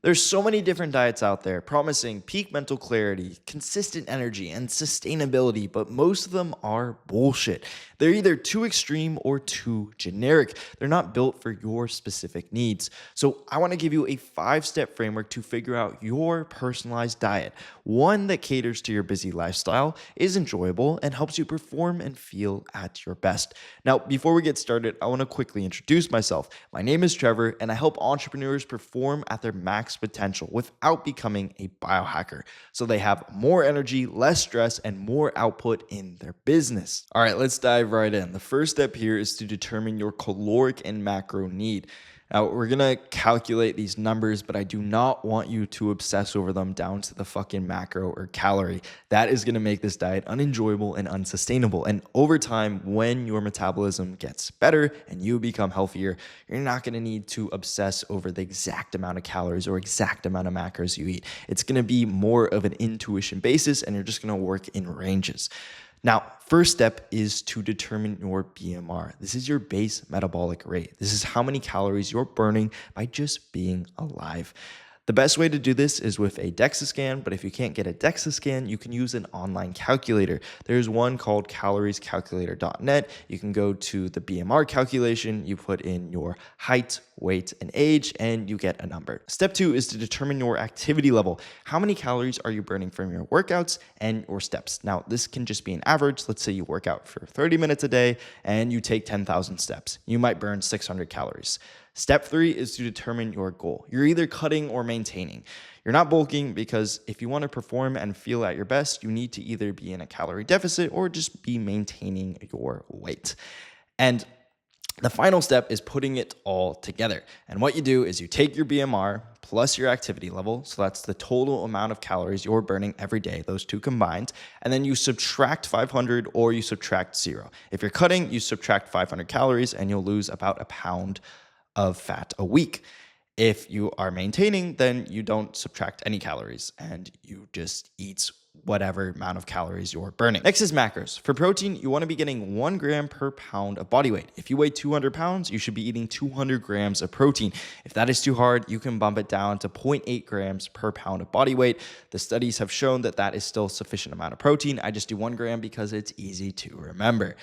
There's so many different diets out there promising peak mental clarity, consistent energy, and sustainability, but most of them are bullshit. They're either too extreme or too generic. They're not built for your specific needs. So, I want to give you a 5 step framework to figure out your personalized diet, one that caters to your busy lifestyle, is enjoyable, and helps you perform and feel at your best. Now, before we get started, I want to quickly introduce myself. My name is Trevor, and I help entrepreneurs perform at their max potential without becoming a biohacker, so they have more energy, less stress, and more output in their business. All right, let's dive right in. The first step here is to determine your caloric and macro need. Now, we're going to calculate these numbers, but I do not want you to obsess over them down to the fucking macro or calorie. That is going to make this diet unenjoyable and unsustainable. And over time, when your metabolism gets better and you become healthier, you're not going to need to obsess over the exact amount of calories or exact amount of macros you eat. It's going to be more of an intuition basis, and you're just going to work in ranges. Now, first step is to determine your BMR. This is your base metabolic rate. This is how many calories you're burning by just being alive. The best way to do this is with a DEXA scan, but if you can't get a DEXA scan, you can use an online calculator. There's one called caloriescalculator.net. You can go to the BMR calculation, you put in your height, weight, and age, and you get a number. Step 2 is to determine your activity level. How many calories are you burning from your workouts and your steps? Now, this can just be an average. Let's say you work out for 30 minutes a day and you take 10,000 steps. You might burn 600 calories. Step 3 is to determine your goal. You're either cutting or maintaining. You're not bulking, because if you want to perform and feel at your best, you need to either be in a calorie deficit or just be maintaining your weight. And the final step is putting it all together. And what you do is you take your BMR plus your activity level, so that's the total amount of calories you're burning every day, those two combined, and then you subtract 500 or you subtract 0. If you're cutting, you subtract 500 calories and you'll lose about a pound of fat a week. If you are maintaining, then you don't subtract any calories and you just eat whatever amount of calories you're burning. Next is macros. For protein, you want to be getting 1 gram per pound of body weight. If you weigh 200 pounds, you should be eating 200 grams of protein. If that is too hard, you can bump it down to 0.8 grams per pound of body weight. The studies have shown that that is still sufficient amount of protein. I just do 1 gram because it's easy to remember.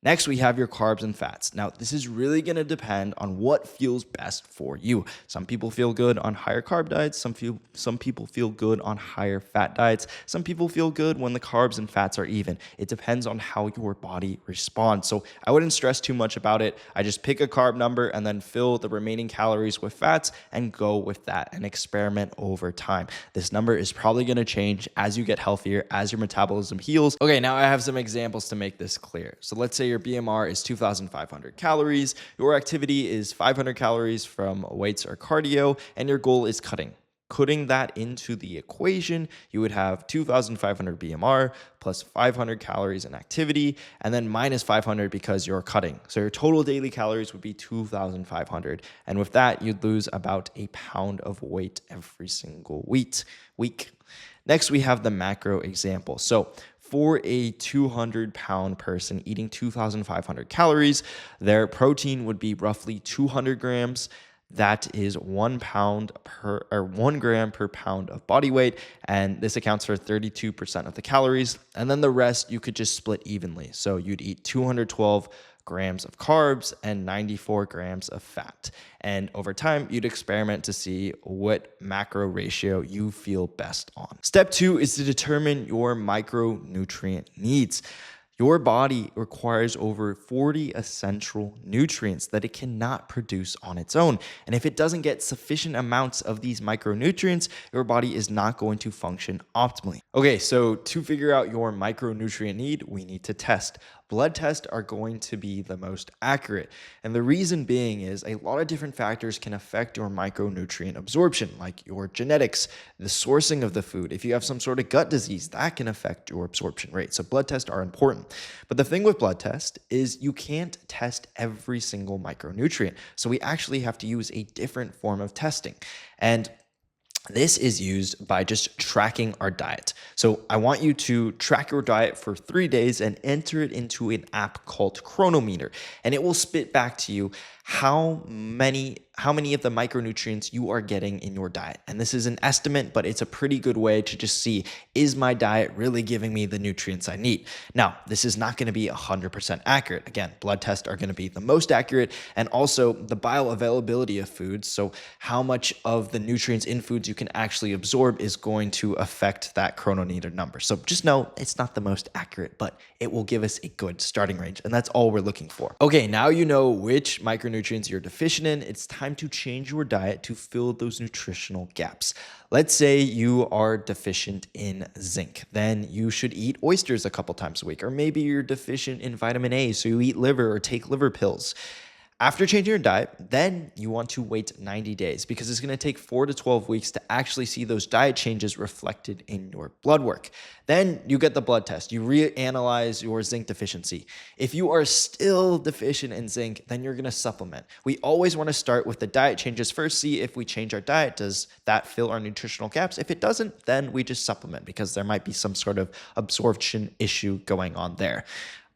Next, we have your carbs and fats. Now, this is really going to depend on what feels best for you. Some people feel good on higher carb diets. Some people feel good on higher fat diets. Some people feel good when the carbs and fats are even. It depends on how your body responds. So I wouldn't stress too much about it. I just pick a carb number and then fill the remaining calories with fats and go with that and experiment over time. This number is probably going to change as you get healthier, as your metabolism heals. Okay, now I have some examples to make this clear. So let's say your BMR is 2,500 calories, your activity is 500 calories from weights or cardio, and your goal is cutting. Putting that into the equation, you would have 2,500 BMR plus 500 calories in activity, and then minus 500 because you're cutting. So your total daily calories would be 2,500. And with that, you'd lose about a pound of weight every single week. Next, we have the macro example. So for a 200-pound person eating 2,500 calories, their protein would be roughly 200 grams. That is 1 gram per pound of body weight, and this accounts for 32% of the calories. And then the rest you could just split evenly. So you'd eat 212 grams of carbs and 94 grams of fat. And over time, you'd experiment to see what macro ratio you feel best on. Step 2 is to determine your micronutrient needs. Your body requires over 40 essential nutrients that it cannot produce on its own. And if it doesn't get sufficient amounts of these micronutrients, your body is not going to function optimally. Okay, so to figure out your micronutrient need, we need to test. Blood tests are going to be the most accurate. And the reason being is a lot of different factors can affect your micronutrient absorption, like your genetics, the sourcing of the food. If you have some sort of gut disease, that can affect your absorption rate. So blood tests are important. But the thing with blood tests is you can't test every single micronutrient. So we actually have to use a different form of testing. And this is used by just tracking our diet. So I want you to track your diet for 3 days and enter it into an app called Chronometer. And it will spit back to you how many of the micronutrients you are getting in your diet. And this is an estimate, but it's a pretty good way to just see, is my diet really giving me the nutrients I need? Now, this is not going to be 100% accurate. Again, blood tests are going to be the most accurate, and also the bioavailability of foods. So how much of the nutrients in foods you can actually absorb is going to affect that chronometer number. So just know it's not the most accurate, but it will give us a good starting range. And that's all we're looking for. Okay, now you know which micronutrients you're deficient in. It's time to change your diet to fill those nutritional gaps. Let's say you are deficient in zinc, then you should eat oysters a couple times a week. Or maybe you're deficient in vitamin A, so you eat liver or take liver pills. After changing your diet, then you want to wait 90 days because it's going to take 4 to 12 weeks to actually see those diet changes reflected in your blood work. Then you get the blood test. You reanalyze your zinc deficiency. If you are still deficient in zinc, then you're going to supplement. We always want to start with the diet changes first, see if we change our diet, does that fill our nutritional gaps? If it doesn't, then we just supplement because there might be some sort of absorption issue going on there.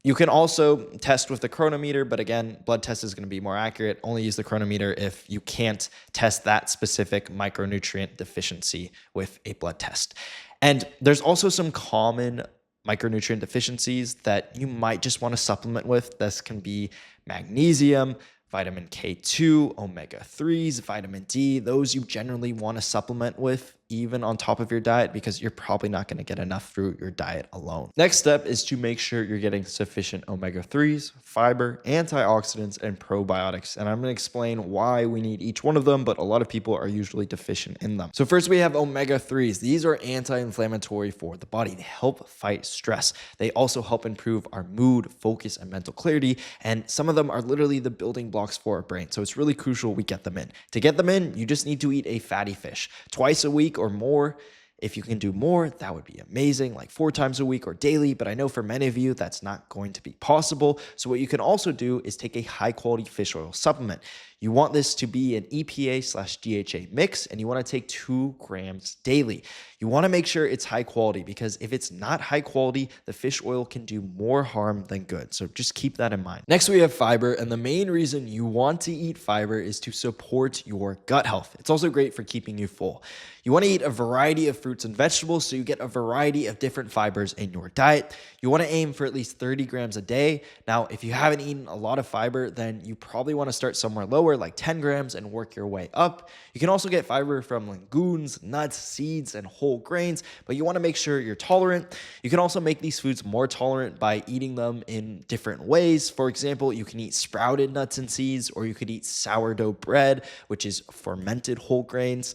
You can also test with the chronometer, but again, blood test is going to be more accurate. Only use the chronometer if you can't test that specific micronutrient deficiency with a blood test. And there's also some common micronutrient deficiencies that you might just want to supplement with. This can be magnesium, vitamin K2, omega-3s, vitamin D. Those you generally want to supplement with even on top of your diet because you're probably not going to get enough through your diet alone. Next step is to make sure you're getting sufficient omega-3s, fiber, antioxidants, and probiotics. And I'm going to explain why we need each one of them, but a lot of people are usually deficient in them. So first we have omega-3s. These are anti-inflammatory for the body. They help fight stress. They also help improve our mood, focus, and mental clarity. And some of them are literally the building blocks for our brain. So it's really crucial we get them in. To get them in, you just need to eat a fatty fish twice a week or more. If you can do more, that would be amazing, like 4 times a week or daily. But I know for many of you, that's not going to be possible. So what you can also do is take a high quality fish oil supplement. You want this to be an EPA/DHA mix, and you want to take 2 grams daily. You want to make sure it's high quality because if it's not high quality, the fish oil can do more harm than good. So just keep that in mind. Next, we have fiber. And the main reason you want to eat fiber is to support your gut health. It's also great for keeping you full. You want to eat a variety of fruits and vegetables so you get a variety of different fibers in your diet. You want to aim for at least 30 grams a day. Now, if you haven't eaten a lot of fiber, then you probably want to start somewhere lower, like 10 grams, and work your way up. You can also get fiber from legumes, nuts, seeds, and whole grains, but you want to make sure you're tolerant. You can also make these foods more tolerant by eating them in different ways. For example, you can eat sprouted nuts and seeds, or you could eat sourdough bread, which is fermented whole grains.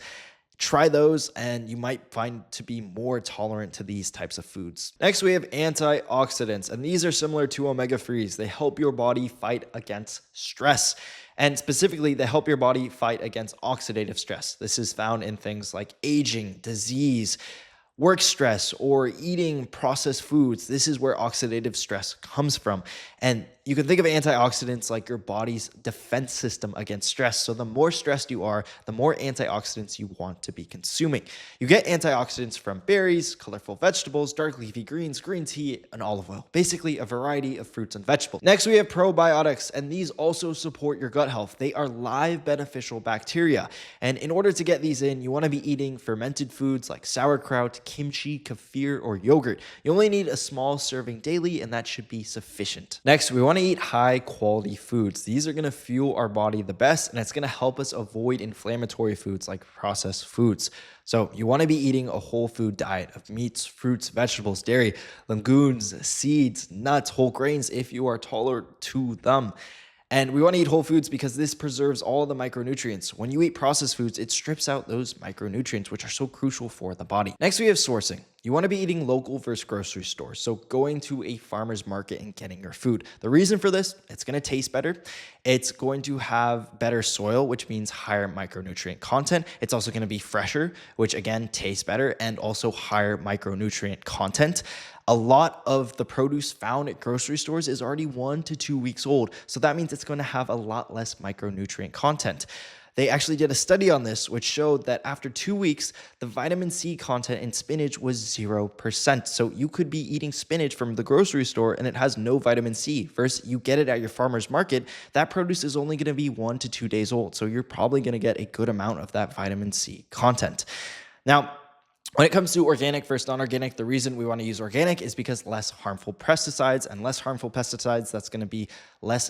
Try those and you might find to be more tolerant to these types of foods. Next, we have antioxidants, and these are similar to omega-3s. They help your body fight against stress. And specifically, they help your body fight against oxidative stress. This is found in things like aging, disease, work stress, or eating processed foods. This is where oxidative stress comes from. And you can think of antioxidants like your body's defense system against stress. So the more stressed you are, the more antioxidants you want to be consuming. You get antioxidants from berries, colorful vegetables, dark leafy greens, green tea, and olive oil. Basically a variety of fruits and vegetables. Next, we have probiotics, and these also support your gut health. They are live beneficial bacteria. And in order to get these in, you want to be eating fermented foods like sauerkraut, kimchi, kefir, or yogurt. You only need a small serving daily, and that should be sufficient. Next, we want to eat high quality foods. These are going to fuel our body the best, and it's going to help us avoid inflammatory foods like processed foods. So you want to be eating a whole food diet of meats, fruits, vegetables, dairy, legumes, seeds, nuts, whole grains if you are tolerant to them. And we want to eat whole foods because this preserves all the micronutrients. When you eat processed foods, it strips out those micronutrients, which are so crucial for the body. Next, we have sourcing. You want to be eating local versus grocery stores. So going to a farmer's market and getting your food. The reason for this, it's going to taste better. It's going to have better soil, which means higher micronutrient content. It's also going to be fresher, which again, tastes better, and also higher micronutrient content. A lot of the produce found at grocery stores is already 1 to 2 weeks old. So that means it's going to have a lot less micronutrient content. They actually did a study on this, which showed that after 2 weeks, the vitamin C content in spinach was 0%. So you could be eating spinach from the grocery store and it has no vitamin C. Versus you get it at your farmer's market, that produce is only going to be 1 to 2 days old. So you're probably going to get a good amount of that vitamin C content. Now, when it comes to organic versus non-organic, the reason we want to use organic is because less harmful pesticides, and less harmful pesticides, that's going to be less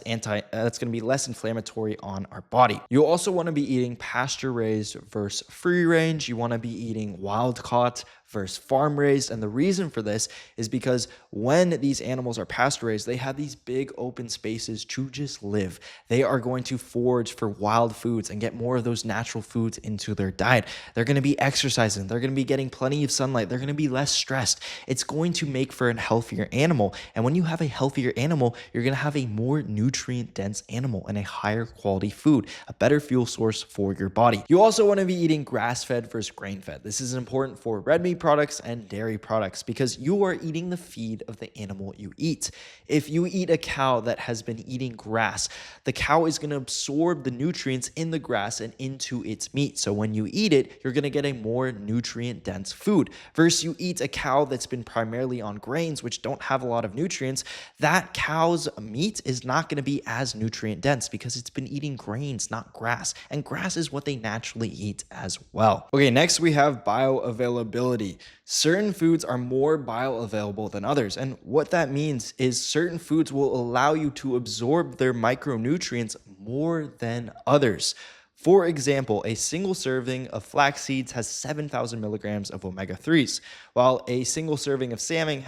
inflammatory on our body. You also want to be eating pasture raised versus free range. You want to be eating wild caught versus farm raised. And the reason for this is because when these animals are pasture raised, they have these big open spaces to just live. They are going to forage for wild foods and get more of those natural foods into their diet. They're going to be exercising. They're going to be getting plenty of sunlight. They're going to be less stressed. It's going to make for a healthier animal. And when you have a healthier animal, you're going to have a more nutrient dense animal and a higher quality food, a better fuel source for your body. You also want to be eating grass-fed versus grain-fed. This is important for red meat products and dairy products because you are eating the feed of the animal you eat. If you eat a cow that has been eating grass, the cow is going to absorb the nutrients in the grass and into its meat. So when you eat it, you're going to get a more nutrient dense food. Versus you eat a cow that's been primarily on grains, which don't have a lot of nutrients, that cow's meat is not going to be as nutrient dense because it's been eating grains, not grass. And grass is what they naturally eat as well. Okay, next we have bioavailability. Certain foods are more bioavailable than others. And what that means is certain foods will allow you to absorb their micronutrients more than others. For example, a single serving of flax seeds has 7,000 milligrams of omega-3s, while a single serving of salmon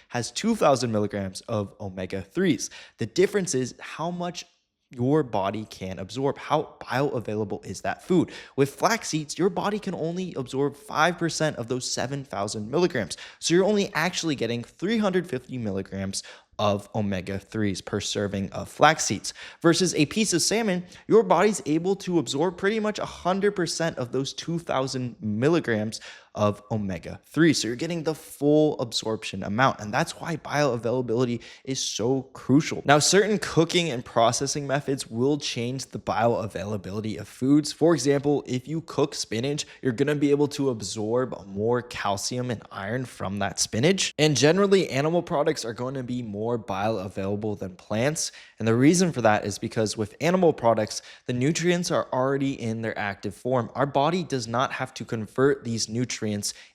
has 2,000 milligrams of omega-3s. The difference is how much your body can absorb. How bioavailable is that food? With flax seeds, your body can only absorb 5% of those 7,000 milligrams. So you're only actually getting 350 milligrams of omega-3s per serving of flax seeds. Versus a piece of salmon, your body's able to absorb pretty much 100% of those 2,000 milligrams of omega-3. So you're getting the full absorption amount. And that's why bioavailability is so crucial. Now, certain cooking and processing methods will change the bioavailability of foods. For example, if you cook spinach, you're going to be able to absorb more calcium and iron from that spinach. And generally, animal products are going to be more bioavailable than plants. And the reason for that is because with animal products, the nutrients are already in their active form. Our body does not have to convert these nutrients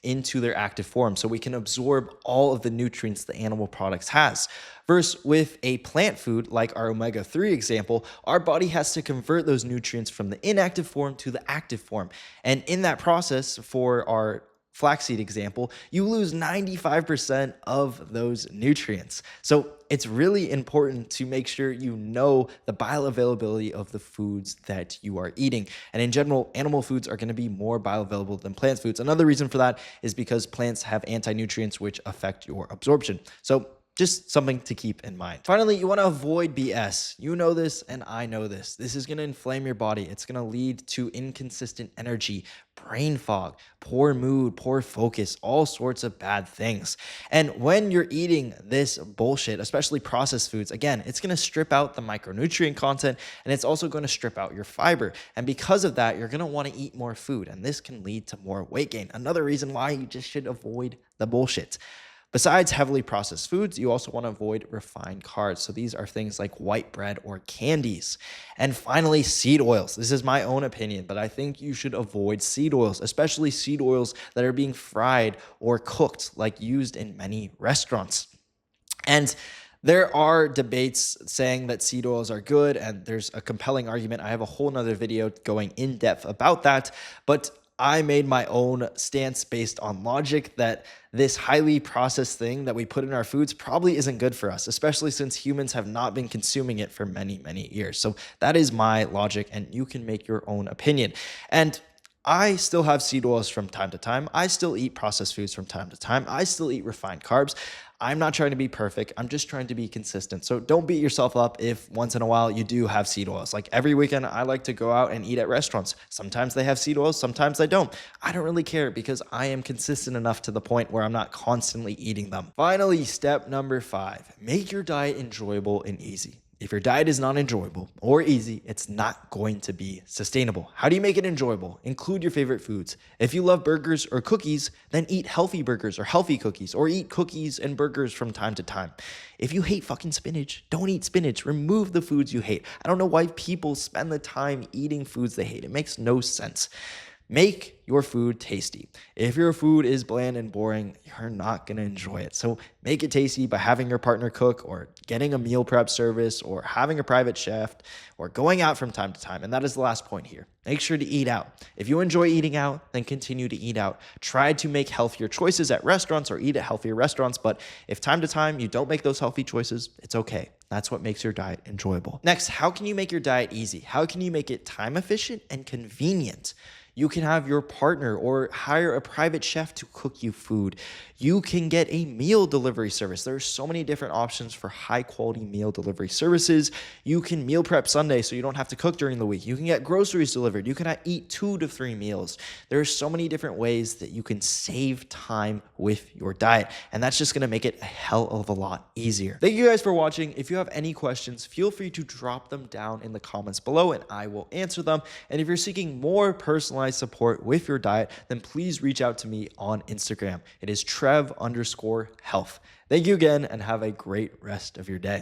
into their active form, so we can absorb all of the nutrients the animal products has. Versus with a plant food, like our omega-3 example, our body has to convert those nutrients from the inactive form to the active form. And in that process, for our flaxseed example, you lose 95% of those nutrients. So it's really important to make sure you know the bioavailability of the foods that you are eating. And in general, animal foods are going to be more bioavailable than plant foods. Another reason for that is because plants have anti-nutrients which affect your absorption. So just something to keep in mind. Finally, you want to avoid BS. You know this and I know this. This is going to inflame your body. It's going to lead to inconsistent energy, brain fog, poor mood, poor focus, all sorts of bad things. And when you're eating this bullshit, especially processed foods, again, it's going to strip out the micronutrient content and it's also going to strip out your fiber. And because of that, you're going to want to eat more food and this can lead to more weight gain. Another reason why you just should avoid the bullshit. Besides heavily processed foods, you also want to avoid refined carbs. So these are things like white bread or candies. And finally, seed oils. This is my own opinion, but I think you should avoid seed oils, especially seed oils that are being fried or cooked, like used in many restaurants. And there are debates saying that seed oils are good, and there's a compelling argument. I have a whole nother video going in depth about that, but I made my own stance based on logic that this highly processed thing that we put in our foods probably isn't good for us, especially since humans have not been consuming it for many, many years. So that is my logic, and you can make your own opinion. And I still have seed oils from time to time. I still eat processed foods from time to time. I still eat refined carbs. I'm not trying to be perfect. I'm just trying to be consistent. So don't beat yourself up if once in a while you do have seed oils. Like every weekend, I like to go out and eat at restaurants. Sometimes they have seed oils, sometimes they don't. I don't really care because I am consistent enough to the point where I'm not constantly eating them. Finally, step number 5, make your diet enjoyable and easy. If your diet is not enjoyable or easy, it's not going to be sustainable. How do you make it enjoyable? Include your favorite foods. If you love burgers or cookies, then eat healthy burgers or healthy cookies, or eat cookies and burgers from time to time. If you hate fucking spinach, don't eat spinach. Remove the foods you hate. I don't know why people spend the time eating foods they hate. It makes no sense. Make your food tasty. If your food is bland and boring, you're not going to enjoy it. So make it tasty by having your partner cook, or getting a meal prep service, or having a private chef, or going out from time to time. And that is the last point here. Make sure to eat out. If you enjoy eating out, then continue to eat out. Try to make healthier choices at restaurants, or eat at healthier restaurants. But if time to time you don't make those healthy choices, it's okay. That's what makes your diet enjoyable. Next, how can you make your diet easy? How can you make it time efficient and convenient? You can have your partner or hire a private chef to cook you food. You can get a meal delivery service. There are so many different options for high quality meal delivery services. You can meal prep Sunday so you don't have to cook during the week. You can get groceries delivered. You can eat 2 to 3 meals. There are so many different ways that you can save time with your diet, and that's just gonna make it a hell of a lot easier. Thank you guys for watching. If you have any questions, feel free to drop them down in the comments below and I will answer them. And if you're seeking more personalized support with your diet, then please reach out to me on Instagram. It is Trev_health. Thank you again and have a great rest of your day.